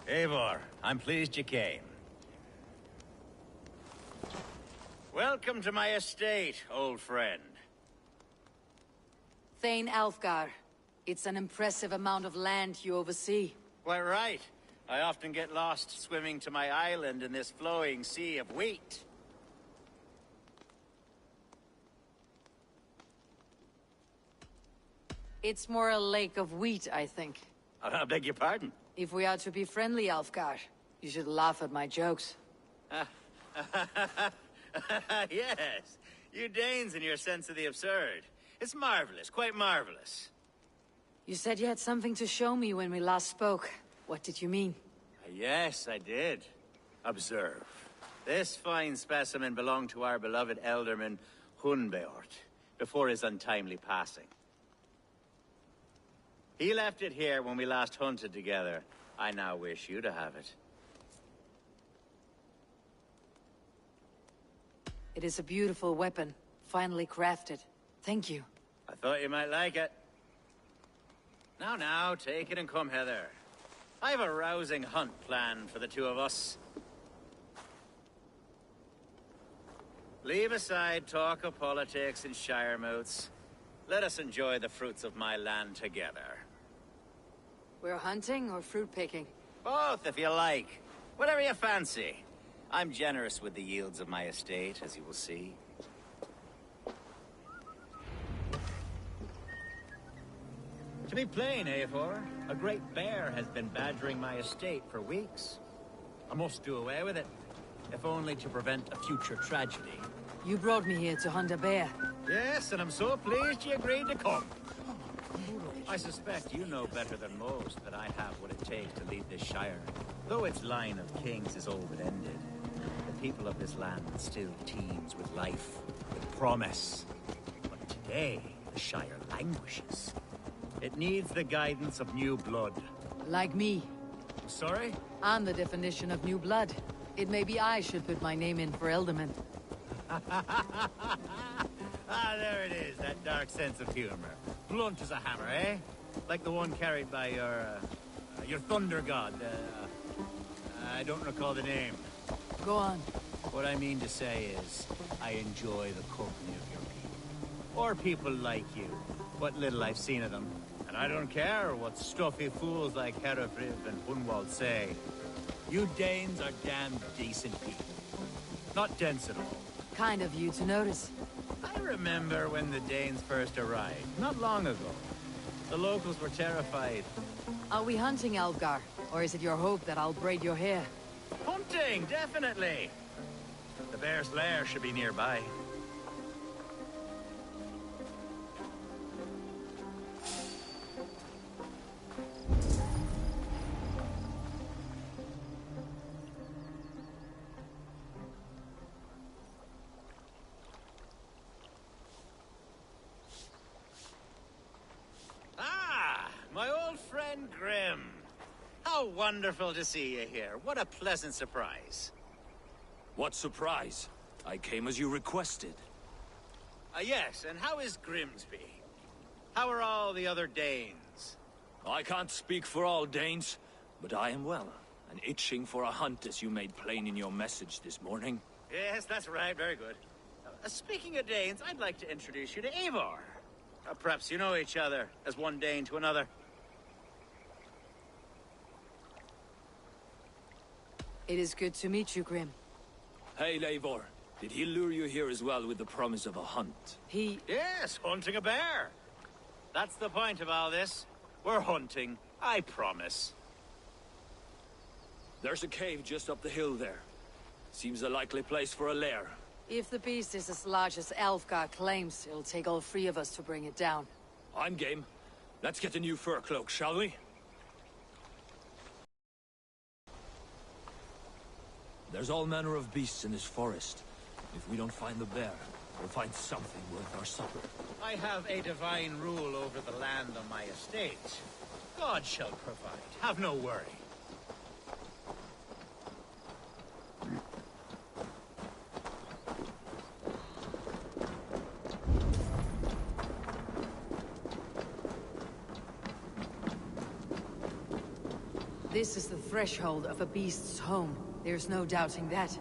Eivor, I'm pleased you came. Welcome to my estate, old friend. Thane Alfgar. It's an impressive amount of land you oversee. Quite right. I often get lost swimming to my island in this flowing sea of wheat. It's more a lake of wheat, I think. I beg your pardon? If we are to be friendly, Alfgar, you should laugh at my jokes. Yes, you Danes and your sense of the absurd. It's marvelous, quite marvelous. You said you had something to show me when we last spoke. What did you mean? Yes, I did. Observe. This fine specimen belonged to our beloved Elderman Hunbeort, before his untimely passing. He left it here when we last hunted together. I now wish you to have it. It is a beautiful weapon, finely crafted. Thank you. I thought you might like it. Now, take it and come hither. I have a rousing hunt planned for the two of us. Leave aside talk of politics and shire moots. Let us enjoy the fruits of my land together. We're hunting or fruit picking? Both, if you like. Whatever you fancy. I'm generous with the yields of my estate, as you will see. To be plain, Eivor, a great bear has been badgering my estate for weeks. I must do away with it, if only to prevent a future tragedy. You brought me here to hunt a bear. Yes, and I'm so pleased you agreed to come. I suspect you know better than most that I have what it takes to lead this shire. Though its line of kings is all but ended, the people of this land still teems with life, with promise. But today, the shire languishes. It needs the guidance of new blood. Like me. Sorry? I'm the definition of new blood. It may be I should put my name in for Elderman. Ah, there it is, that dark sense of humor. Blunt as a hammer, eh? Like the one carried by your thunder god. I don't recall the name. Go on. What I mean to say is, I enjoy the company of your people. Or people like you. What little I've seen of them. And I don't care what stuffy fools like Herefriv and Hunwald say. You Danes are damned decent people. Not dense at all. Kind of you to notice. I remember when the Danes first arrived, not long ago. The locals were terrified. Are we hunting, Alfgar? Or is it your hope that I'll braid your hair? Hunting, definitely! The bear's lair should be nearby. My old friend Grim. How wonderful to see you here. What a pleasant surprise. What surprise? I came as you requested. Yes, and how is Grimsby? How are all the other Danes? I can't speak for all Danes, but I am well, and itching for a hunt as you made plain in your message this morning. Yes, that's right. Very good. Speaking of Danes, I'd like to introduce you to Eivor. Perhaps you know each other, as one Dane to another. It is good to meet you, Grim. Hey, Eivor. Did he lure you here as well with the promise of a hunt? Yes, hunting a bear. That's the point of all this. We're hunting, I promise. There's a cave just up the hill there. Seems a likely place for a lair. If the beast is as large as Alfgar claims, it'll take all three of us to bring it down. I'm game. Let's get a new fur cloak, shall we? There's all manner of beasts in this forest. If we don't find the bear, we'll find something worth our supper. I have a divine rule over the land on my estate. God shall provide. Have no worry. This is the threshold of a beast's home. There's no doubting that.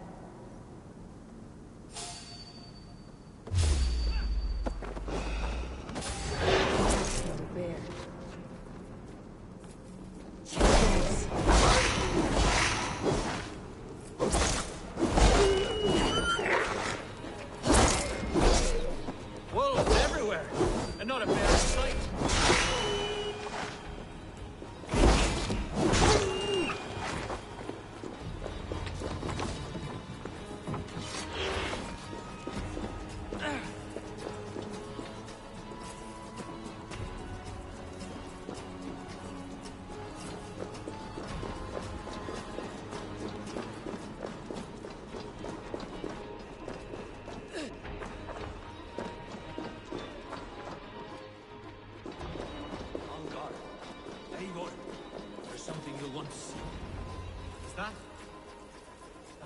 Bear. Wolves everywhere, and not a bear in sight.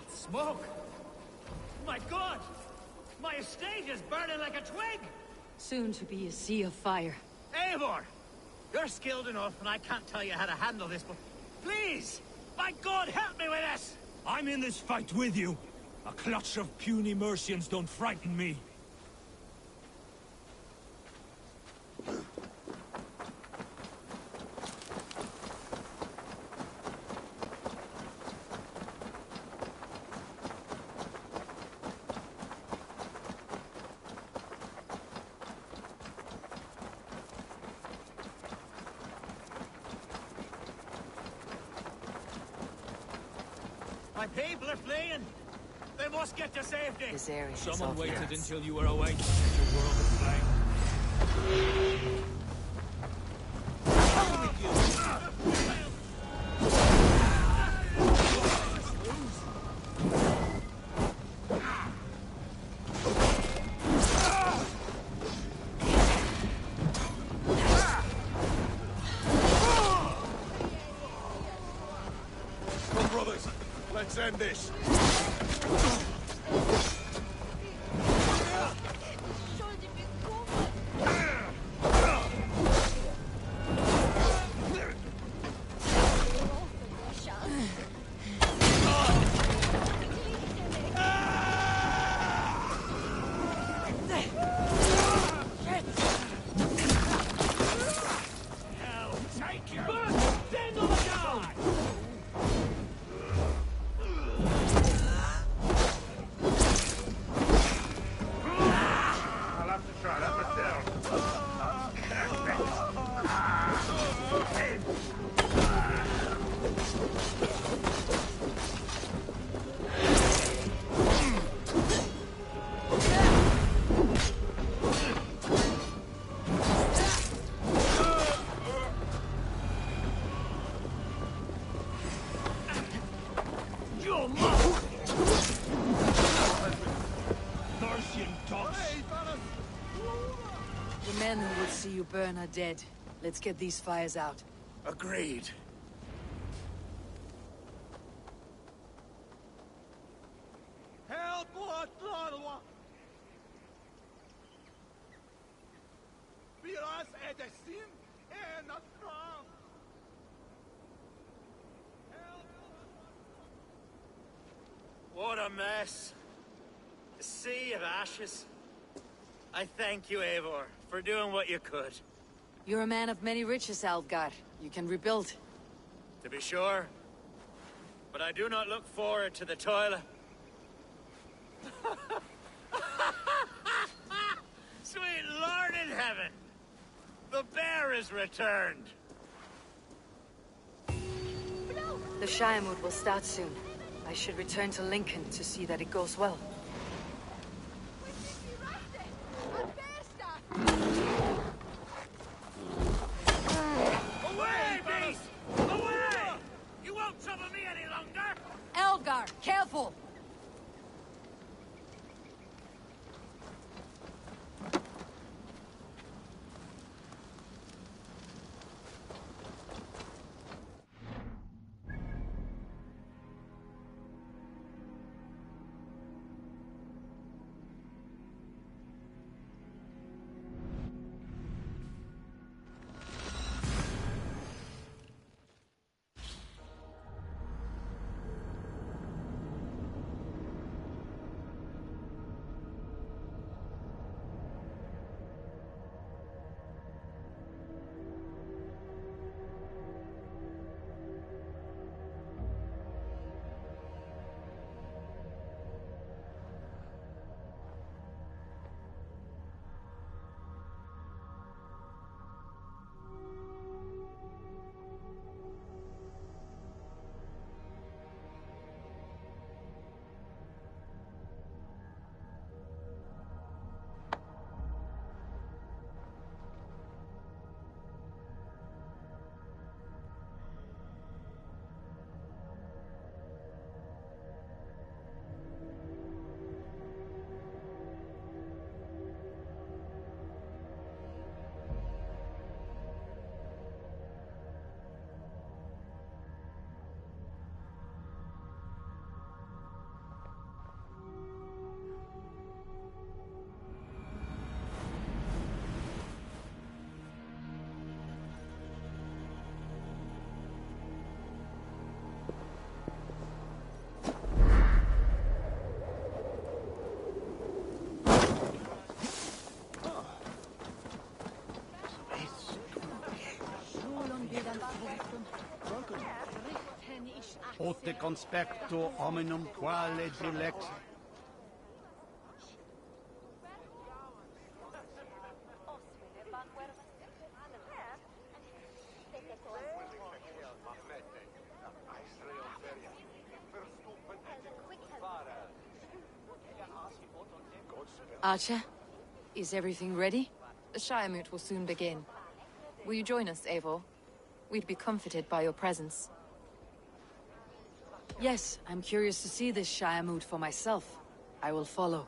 Smoke! My God! My estate is burning like a twig! Soon to be a sea of fire. Eivor! You're skilled enough, and I can't tell you how to handle this, but please! My God, help me with this! I'm in this fight with you. A clutch of puny Mercians don't frighten me. My people are fleeing! They must get to safety! This area Someone is waited off limits. until you were awake to set your world aflame. Come, brothers, let's end this. The men who would see you burn are dead. Let's get these fires out. Agreed. Help! What? Biraz edesin en atram. What a mess. A sea of ashes. I thank you, Eivor, for doing what you could. You're a man of many riches, Alfgar. You can rebuild. To be sure. But I do not look forward to the toil. Sweet Lord in heaven! The bear is returned! The Shiremood will start soon. I should return to Lincoln to see that it goes well. Away, beast! Away! You won't trouble me any longer! Alfgar, careful! Pote conspecto hominum quale dilex. Archer, is everything ready? The Shiremoot will soon begin. Will you join us, Eivor? We'd be comforted by your presence. Yes, I'm curious to see this Shiremoot for myself. I will follow.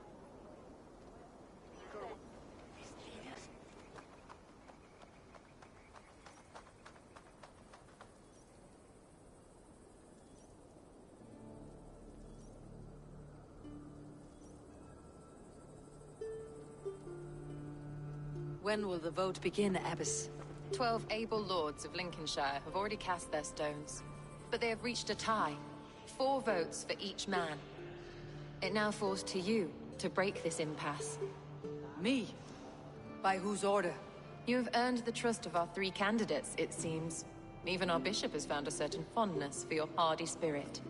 When will the vote begin, Abbess? 12 able lords of Lincolnshire have already cast their stones. But they have reached a tie. 4 votes for each man. It now falls to you to break this impasse. Me? By whose order? You have earned the trust of our 3 candidates, it seems. Even our bishop has found a certain fondness for your hardy spirit.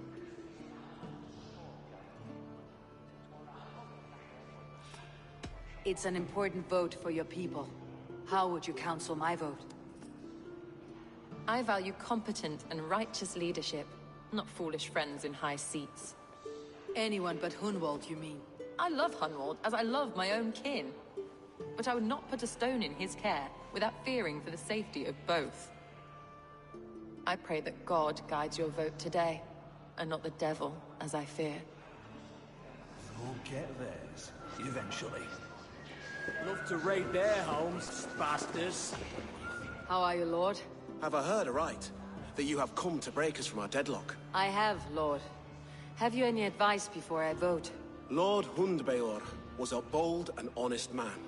It's an important vote for your people. How would you counsel my vote? I value competent and righteous leadership, not foolish friends in high seats. Anyone but Hunwald, you mean? I love Hunwald as I love my own kin. But I would not put a stone in his care without fearing for the safety of both. I pray that God guides your vote today, and not the devil, as I fear. You'll get theirs, eventually. Love to raid their homes, bastards. How are you, Lord? Have I heard aright? That you have come to break us from our deadlock? I have, Lord. Have you any advice before I vote? Lord Hundbeor was a bold and honest man,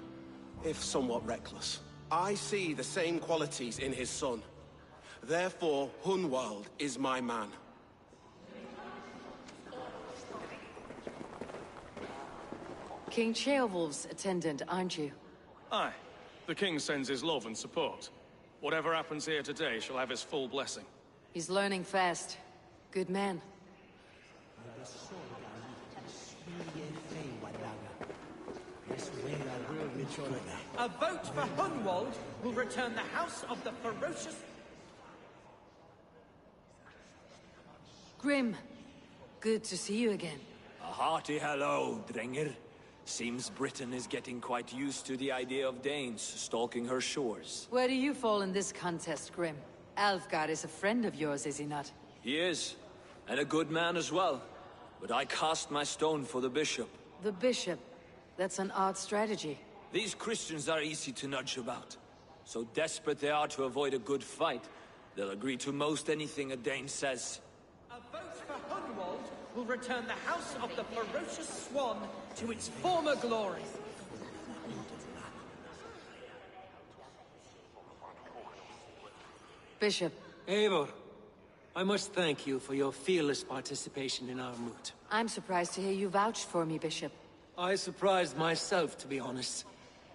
if somewhat reckless. I see the same qualities in his son. Therefore, Hunwald is my man. King Ceolwulf's attendant, aren't you? Aye. The king sends his love and support. Whatever happens here today shall have his full blessing. He's learning fast. Good man. A vote for Hunwald will return the house of the ferocious... Grim, good to see you again. A hearty hello, Drenger. Seems Britain is getting quite used to the idea of Danes stalking her shores. Where do you fall in this contest, Grim? Alfgar is a friend of yours, is he not? He is, and a good man as well. But I cast my stone for the bishop. The bishop? That's an odd strategy. These Christians are easy to nudge about. So desperate they are to avoid a good fight, they'll agree to most anything a Dane says. A vote for Hunwald will return the house of the ferocious swan to its former glory. Bishop. Eivor, I must thank you for your fearless participation in our moot. I'm surprised to hear you vouch for me, Bishop. I surprised myself, to be honest.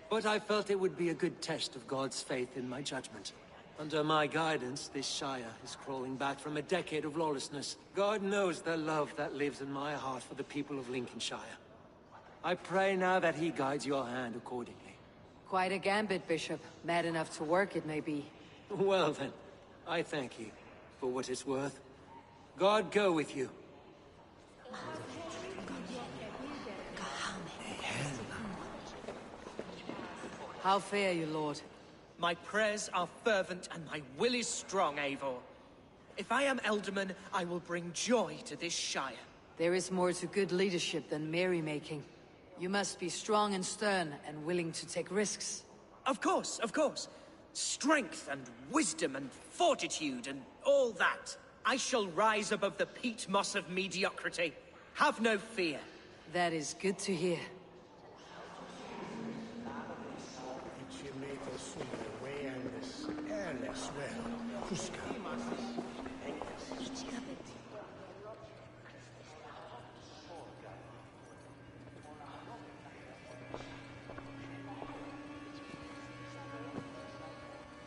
But I felt it would be a good test of God's faith in my judgment. Under my guidance, this Shire is crawling back from a decade of lawlessness. God knows the love that lives in my heart for the people of Lincolnshire. I pray now that he guides your hand accordingly. Quite a gambit, Bishop. Mad enough to work, it may be. Well then, I thank you, for what it's worth. God go with you. How fare you, Lord? My prayers are fervent and my will is strong, Eivor. If I am Elderman, I will bring joy to this Shire. There is more to good leadership than merrymaking. You must be strong and stern and willing to take risks. Of course, of course. Strength and wisdom and fortitude and all that. I shall rise above the peat moss of mediocrity. Have no fear. That is good to hear.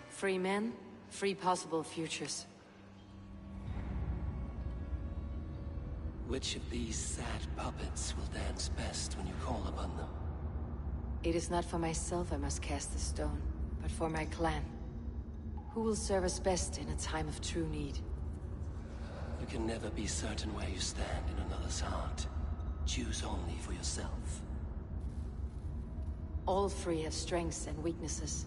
Free men, free possible futures. Which of these sad puppets will dance best when you call upon them? It is not for myself I must cast the stone, but for my clan. Who will serve us best in a time of true need? You can never be certain where you stand in another's heart. Choose only for yourself. All three have strengths and weaknesses.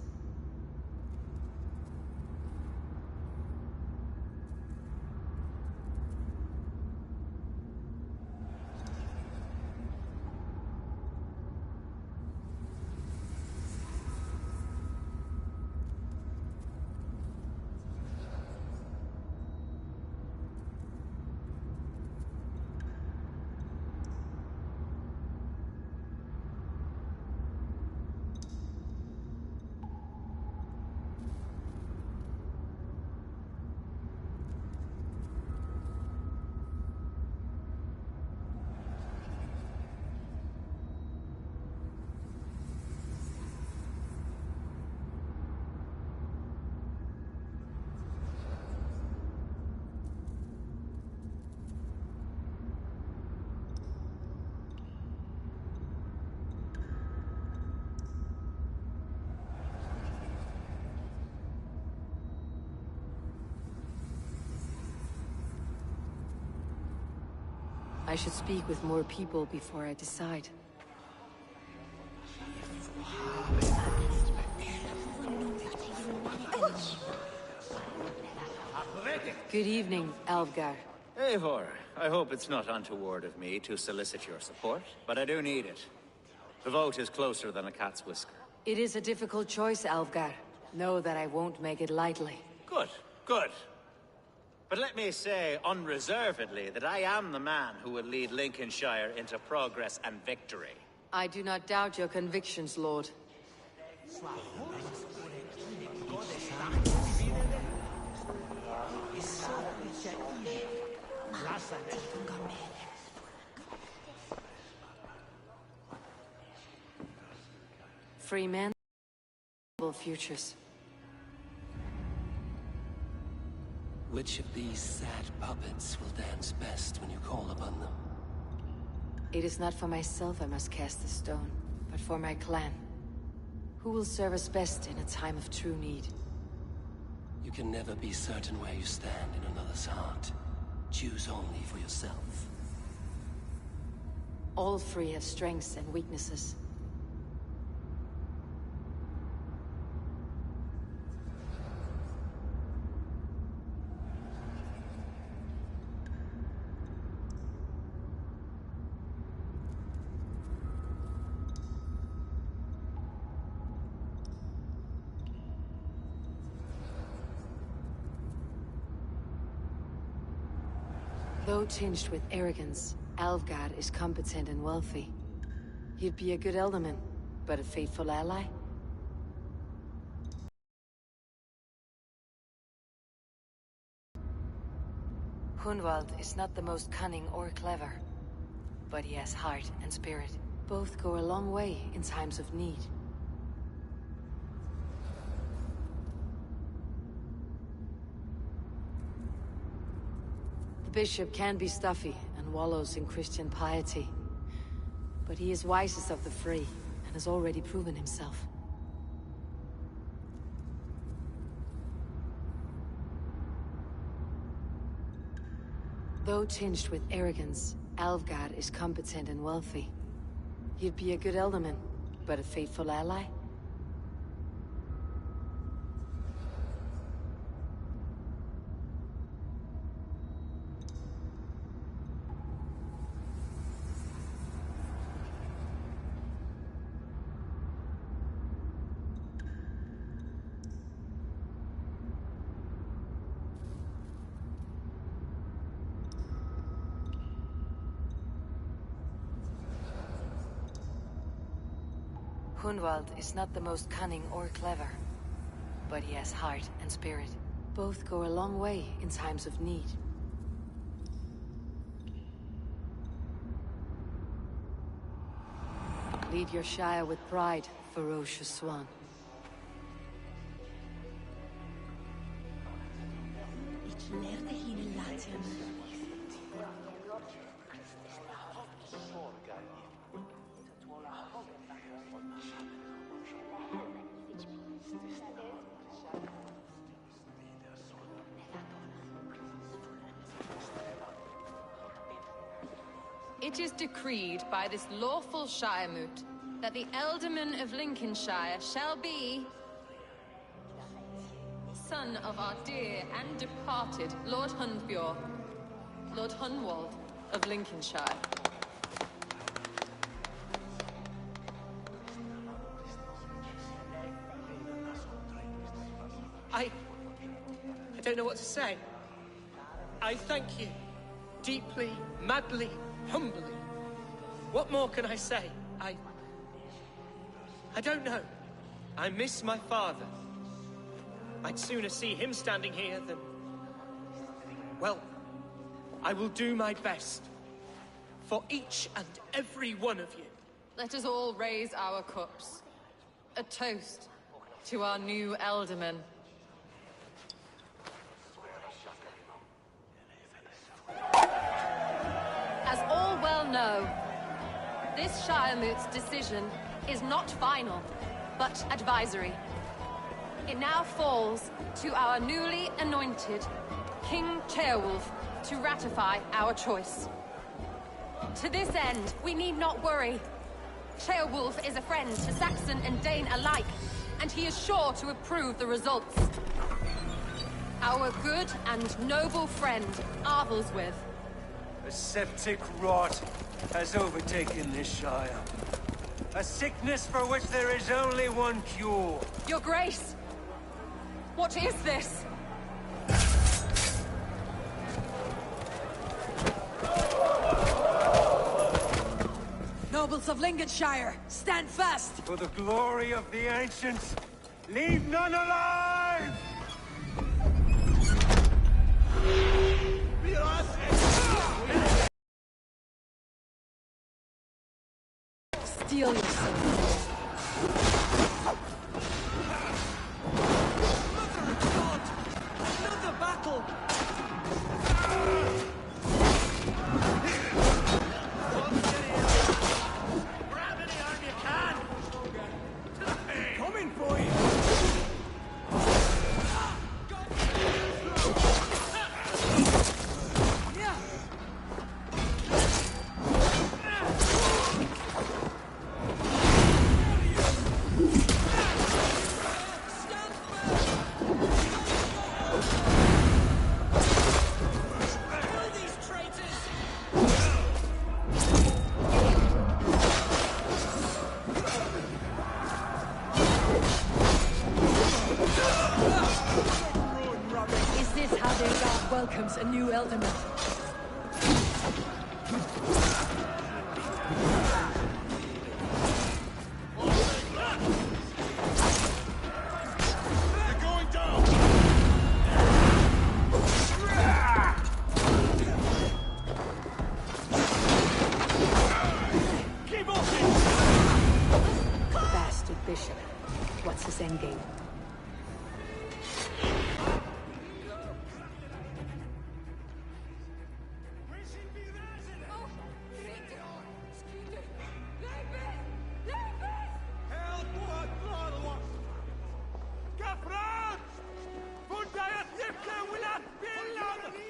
I should speak with more people before I decide. Good evening, Alvgar. Eivor, I hope it's not untoward of me to solicit your support, but I do need it. The vote is closer than a cat's whisker. It is a difficult choice, Alvgar. Know that I won't make it lightly. Good, good. But let me say unreservedly that I am the man who will lead Lincolnshire into progress and victory. I do not doubt your convictions, Lord. Free men, futures. Which of these sad puppets will dance best when you call upon them? It is not for myself I must cast the stone, but for my clan. Who will serve us best in a time of true need? You can never be certain where you stand in another's heart. Choose only for yourself. All three have strengths and weaknesses. Though tinged with arrogance, Alvgard is competent and wealthy. He'd be a good elderman, but a faithful ally? Hunwald is not the most cunning or clever, but he has heart and spirit. Both go a long way in times of need. The bishop can be stuffy and wallows in Christian piety, but he is wisest of the three and has already proven himself. Though tinged with arrogance, Alvgard is competent and wealthy. He'd be a good elderman, but a faithful ally? Hunwald is not the most cunning or clever, but he has heart and spirit. Both go a long way in times of need. Lead your Shire with pride, ferocious swan. It is decreed by this lawful Shiremoot that the Ealdorman of Lincolnshire shall be... son of our dear and departed Lord Hunfjord, Lord Hunwald of Lincolnshire. I don't know what to say. I thank you. Deeply, madly, humbly. What more can I say? I don't know. I miss my father. I'd sooner see him standing here than... Well, I will do my best. For each and every one of you. Let us all raise our cups. A toast to our new Ealdorman. As all well know, this Shiremoot's decision is not final, but advisory. It now falls to our newly anointed King Ceolwulf to ratify our choice. To this end, we need not worry. Ceolwulf is a friend to Saxon and Dane alike, and he is sure to approve the results. Our good and noble friend, Arthelswith. A septic rot has overtaken this Shire. A sickness for which there is only one cure. Your Grace! What is this? Nobles of Lincolnshire, stand fast! For the glory of the ancients, leave none alive! Steel yourself. Another battle! Grab any arm you can! Coming for you! Welcomes a new Ealdorman. You're going down! Keep on! Bastard bishop. What's his endgame?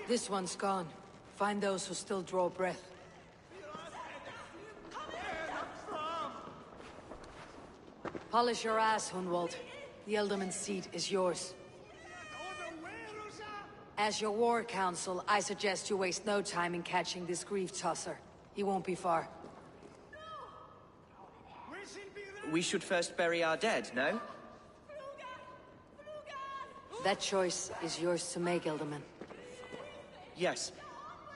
This one's gone. Find those who still draw breath. Polish your ass, Hunwald. The Ealdorman's seat is yours. As your war council, I suggest you waste no time in catching this grief-tosser. He won't be far. We should first bury our dead, no? That choice is yours to make, Ealdorman. Yes.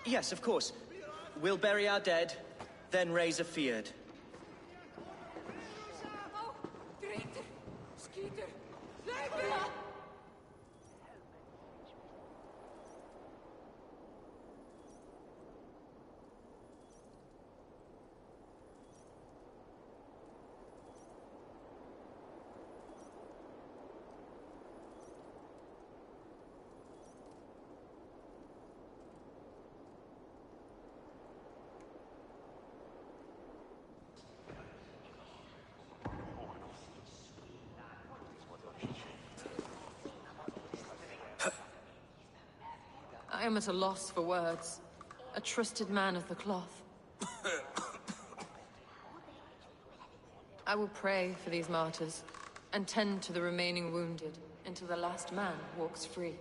Yes, of course. We'll bury our dead, then raise a feared. I am at a loss for words. A trusted man of the cloth. I will pray for these martyrs, and tend to the remaining wounded, until the last man walks free.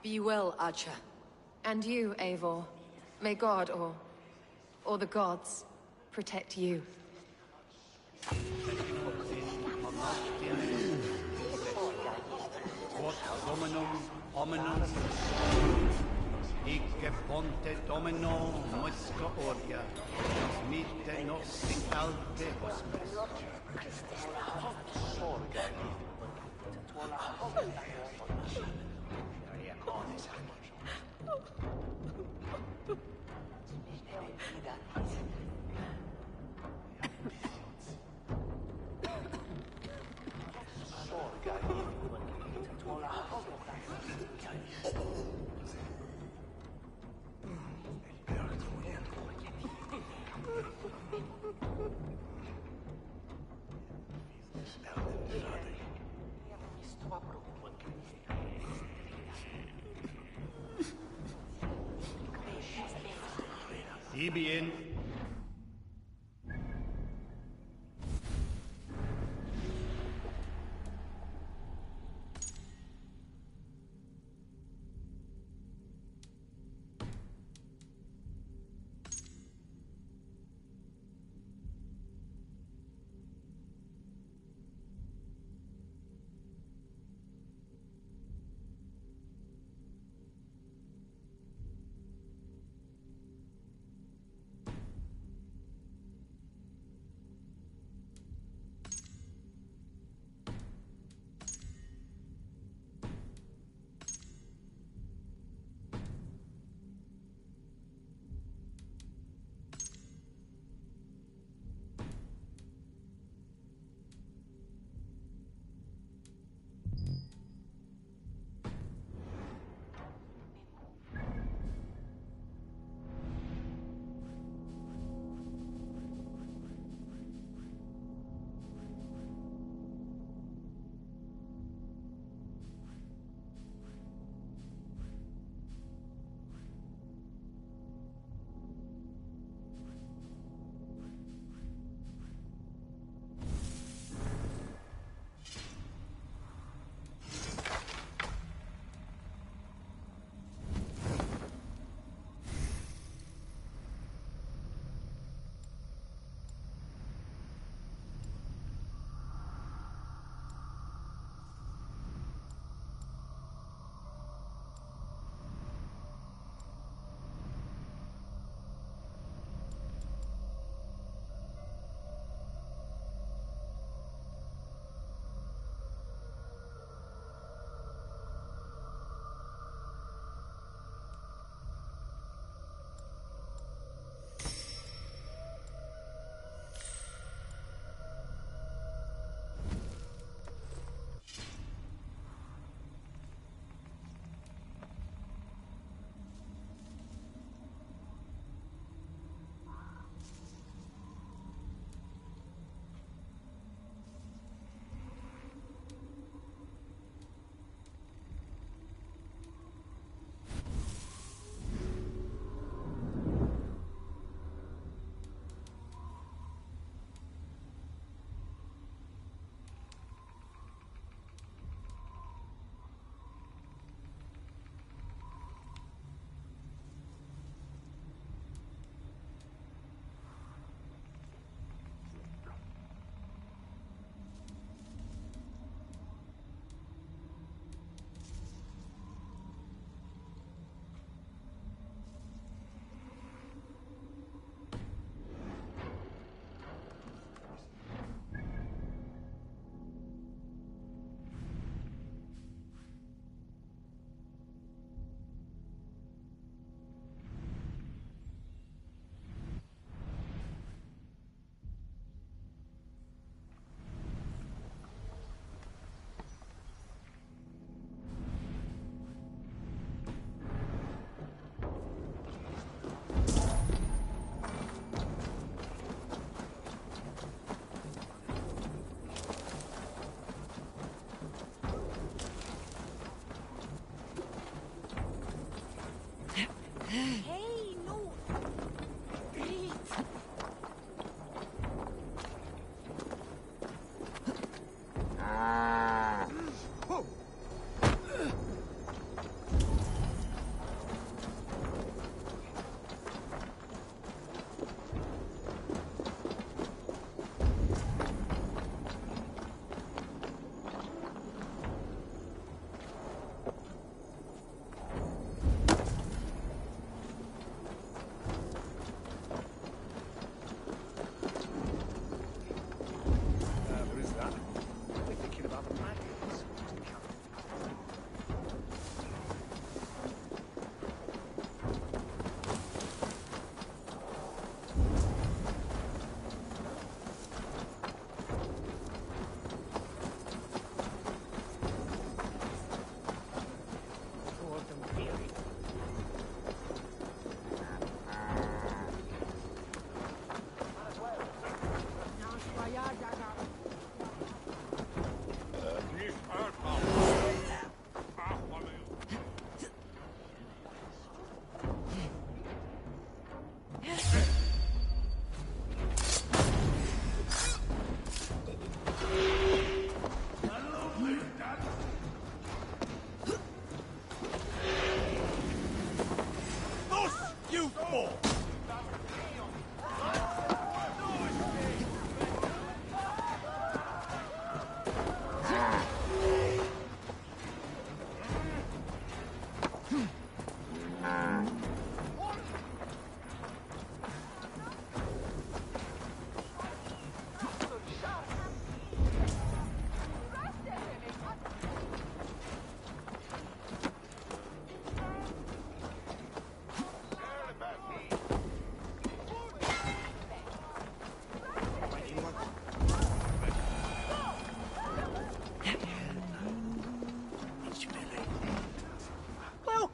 Be well, Archer. And you, Eivor. May God, or the gods, protect you. Quod Dominum hominum Icke ponte Domino musca oria, mite nos in alpe hospes. Bien.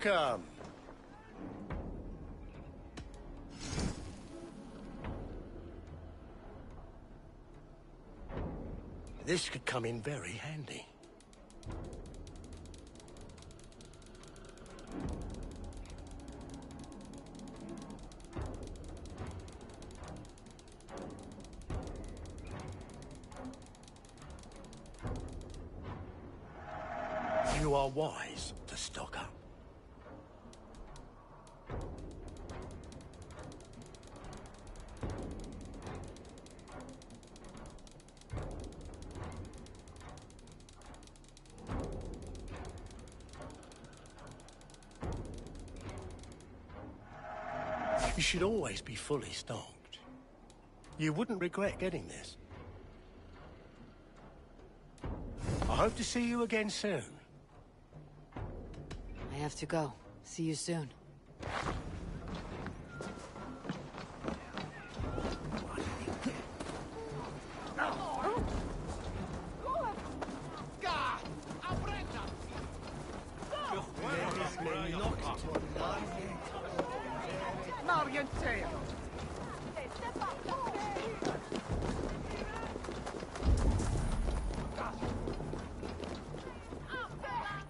Welcome. This could come in very handy. You are wise to stock up. You should always be fully stocked. You wouldn't regret getting this. I hope to see you again soon. I have to go. See you soon.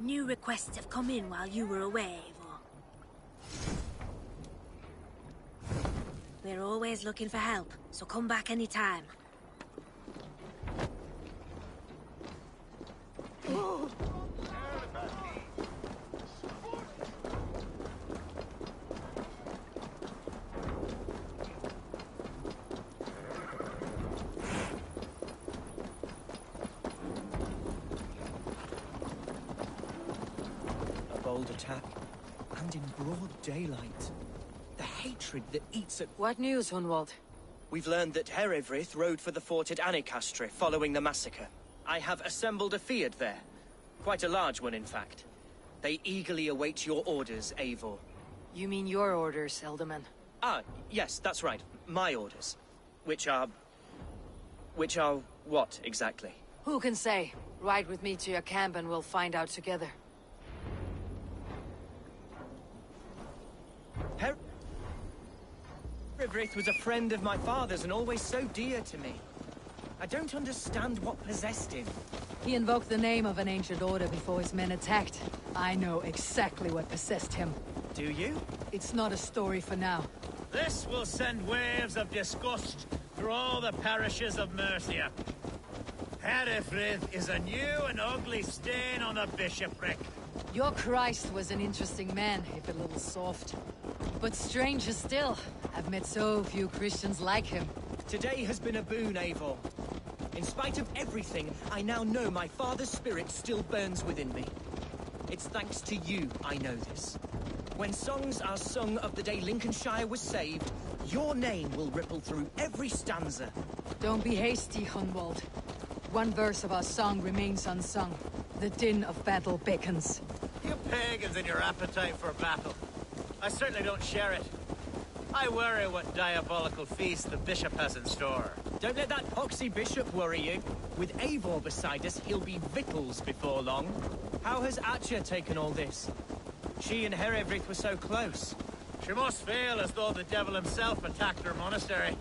New requests have come in while you were away, Eivor. We're always looking for help, so come back anytime. Attack, and in broad daylight. The hatred that eats at... What news, Hunwald? We've learned that Herewrith rode for the fort at Annikastre following the massacre. I have assembled a field there. Quite a large one, in fact. They eagerly await your orders, Eivor. You mean your orders, Elderman? Ah, yes, that's right. My orders. Which are what, exactly? Who can say? Ride with me to your camp and we'll find out together. Herewrith was a friend of my father's and always so dear to me. I don't understand what possessed him. He invoked the name of an ancient order before his men attacked. I know exactly what possessed him. Do you? It's not a story for now. This will send waves of disgust through all the parishes of Mercia. Herewrith is a new and ugly stain on the bishopric. Your Christ was an interesting man, if a little soft. But stranger still, I've met so few Christians like him. Today has been a boon, Eivor. In spite of everything, I now know my father's spirit still burns within me. It's thanks to you I know this. When songs are sung of the day Lincolnshire was saved, your name will ripple through every stanza. Don't be hasty, Hunwald. One verse of our song remains unsung. The din of battle beckons. You pagans and your appetite for battle. I certainly don't share it. I worry what diabolical feast the bishop has in store. Don't let that poxy bishop worry you. With Eivor beside us, he'll be victuals before long. How has Atcha taken all this? She and Herewrith were so close. She must feel as though the devil himself attacked her monastery.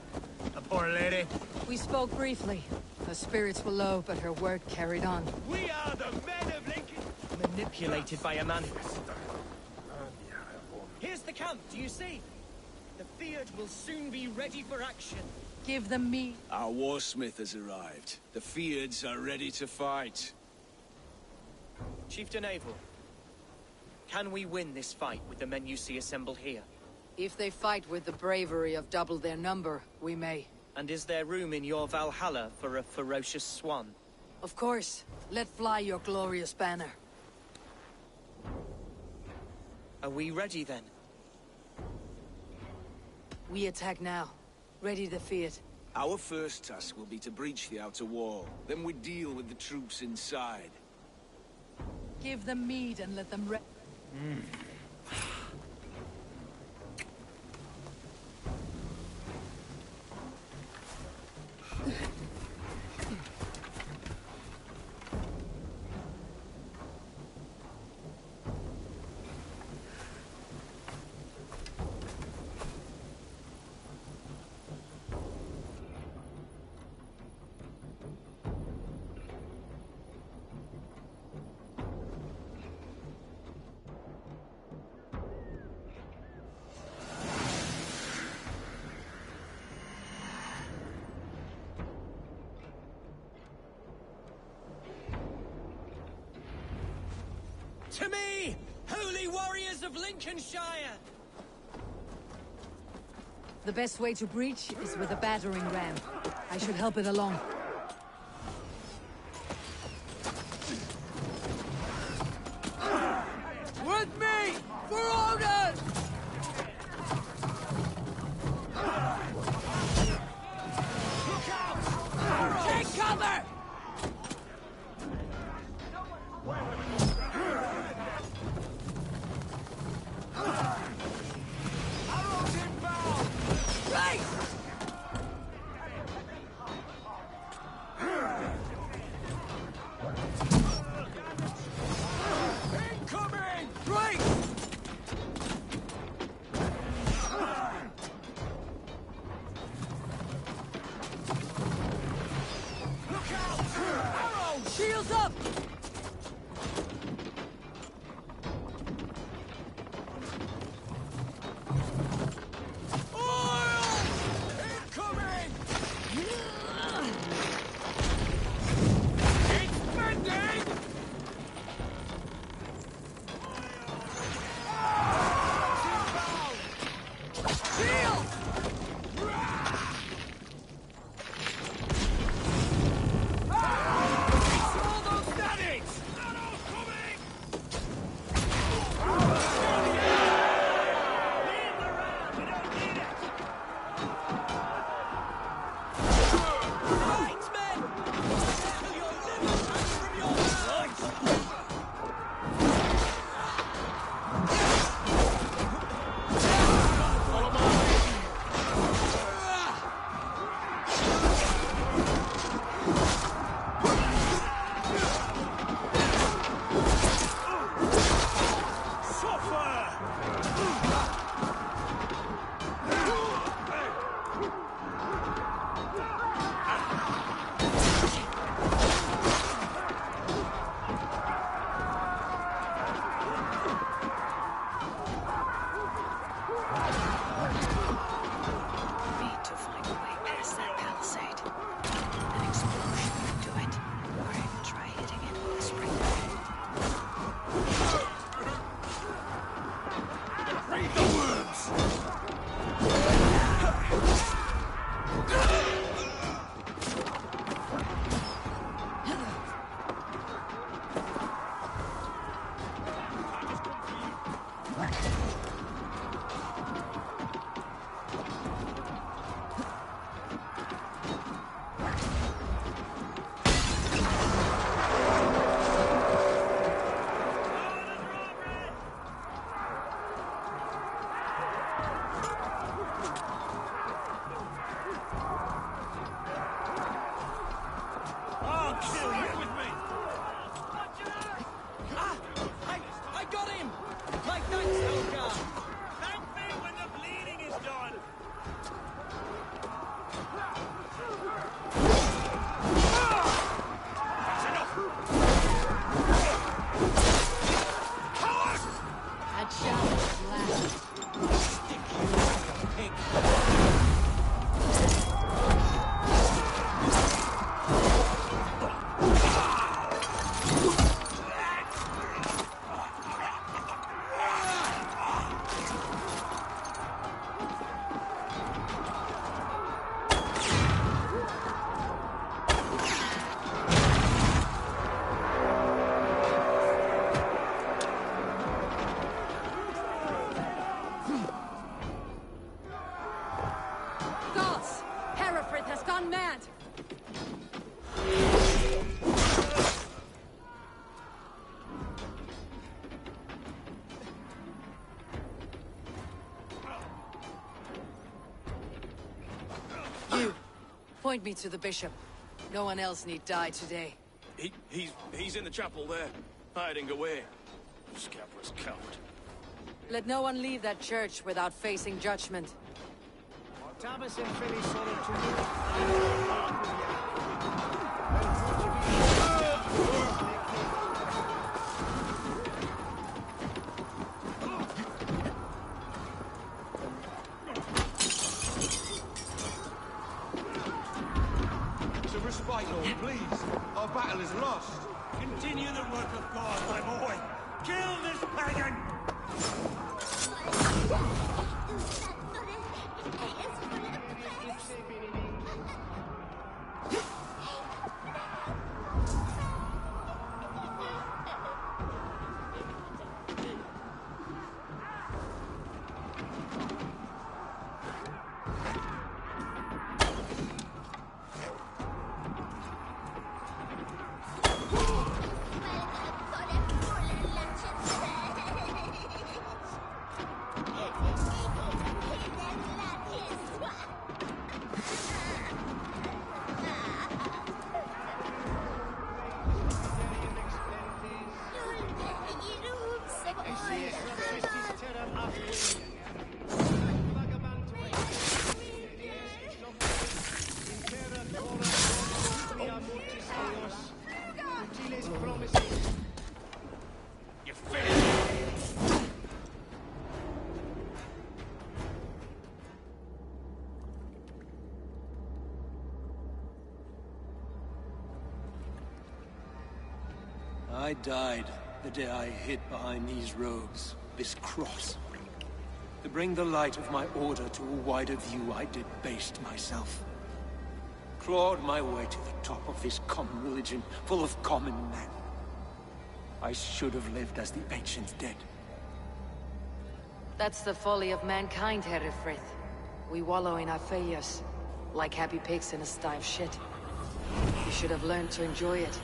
The poor lady. We spoke briefly. Her spirits were low, but her word carried on. We are the men of Lincoln! Manipulated by a man. Here's the camp, do you see? The Fiat will soon be ready for action. Give them me. Our warsmith has arrived. The Fiads are ready to fight. Chieftain Eivor, can we win this fight with the men you see assembled here? If they fight with the bravery of double their number, we may. And is there room in your Valhalla for a ferocious swan? Of course. Let fly your glorious banner. Are we ready then? We attack now. Ready the Fiat. Our first task will be to breach the outer wall. Then we deal with the troops inside. Give them mead and let them To me, holy warriors of Lincolnshire! The best way to breach is with a battering ram. I should help it along. With me! For order! Look out! Take cover! Arrows inbound! Right! Incoming! Right! Look out! Arrows! Shields up! Point me to the bishop. No one else need die today. He's in the chapel there, hiding away. Scabrous coward. Let no one leave that church without facing judgment. Respite, Lord, please. Our battle is lost. Continue the work of God, my boy. Kill this pagan! I died the day I hid behind these robes, this cross. To bring the light of my order to a wider view, I debased myself. Clawed my way to the top of this common religion, full of common men. I should have lived as the ancient dead. That's the folly of mankind, Herefrith. We wallow in our failures, like happy pigs in a sty of shit. You should have learned to enjoy it.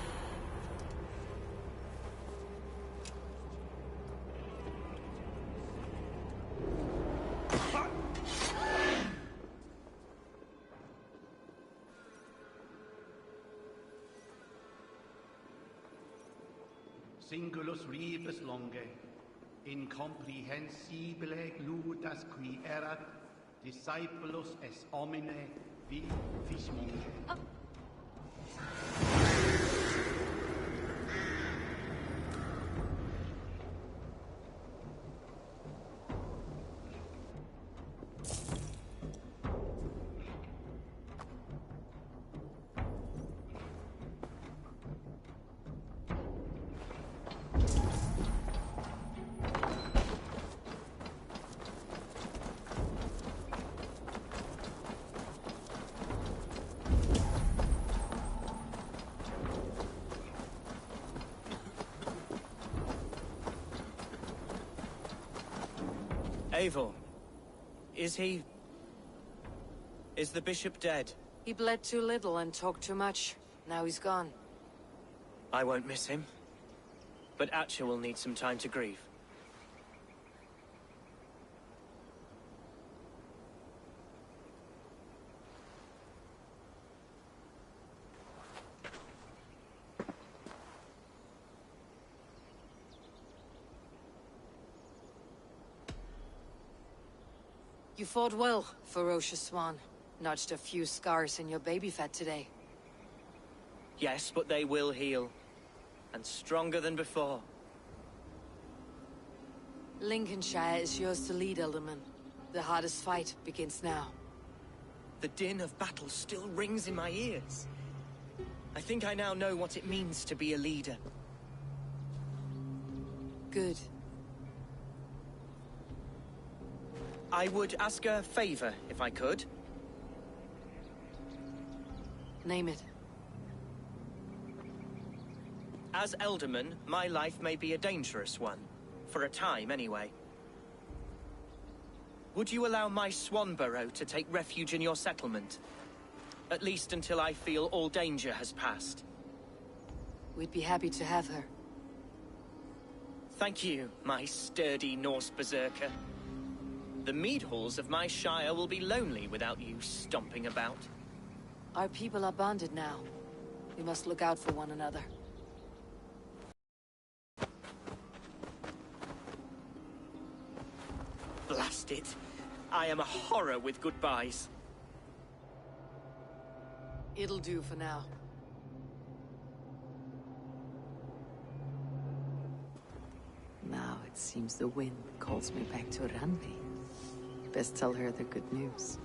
Singulus rebus longe, incomprehensibile gludas qui erat, discipulus es homine vi fismonge. Eivor, is the bishop dead? He bled too little and talked too much. Now he's gone. I won't miss him. But Atcha will need some time to grieve. You fought well, ferocious swan. Notched a few scars in your baby fat today. Yes, but they will heal. And stronger than before. Lincolnshire is yours to lead, Elderman. The hardest fight begins now. The din of battle still rings in my ears. I think I now know what it means to be a leader. Good. I would ask a favor, if I could. Name it. As Elderman, my life may be a dangerous one. For a time, anyway. Would you allow my Swanborough to take refuge in your settlement? At least until I feel all danger has passed. We'd be happy to have her. Thank you, my sturdy Norse berserker. The mead halls of my shire will be lonely without you stomping about. Our people are bonded now. We must look out for one another. Blast it. I am a horror with goodbyes. It'll do for now. Now it seems the wind calls me back to Randvi. Best tell her the good news.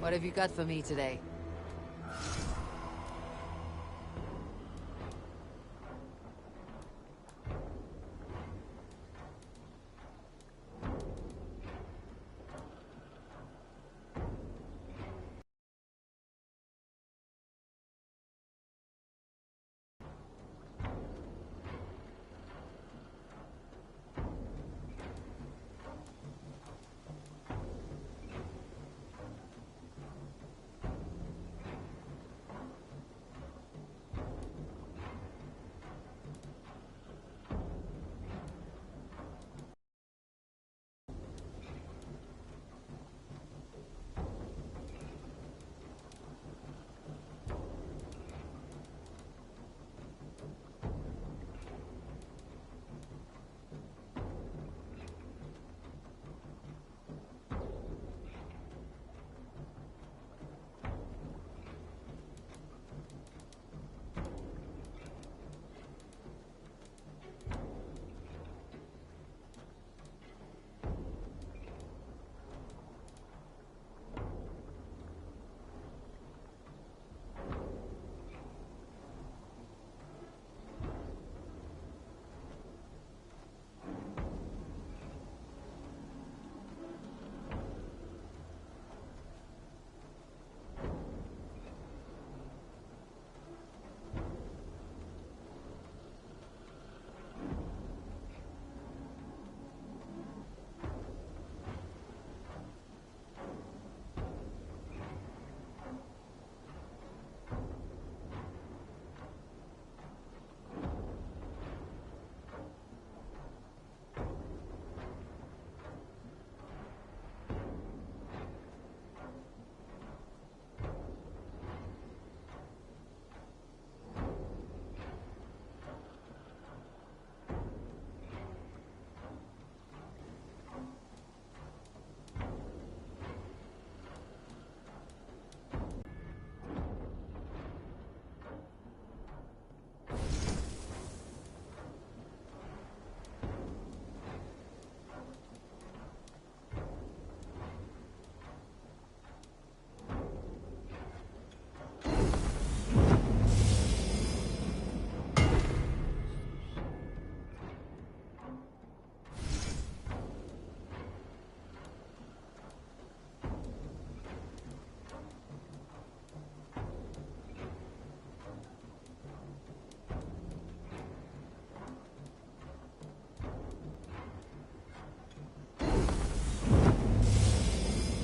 What have you got for me today?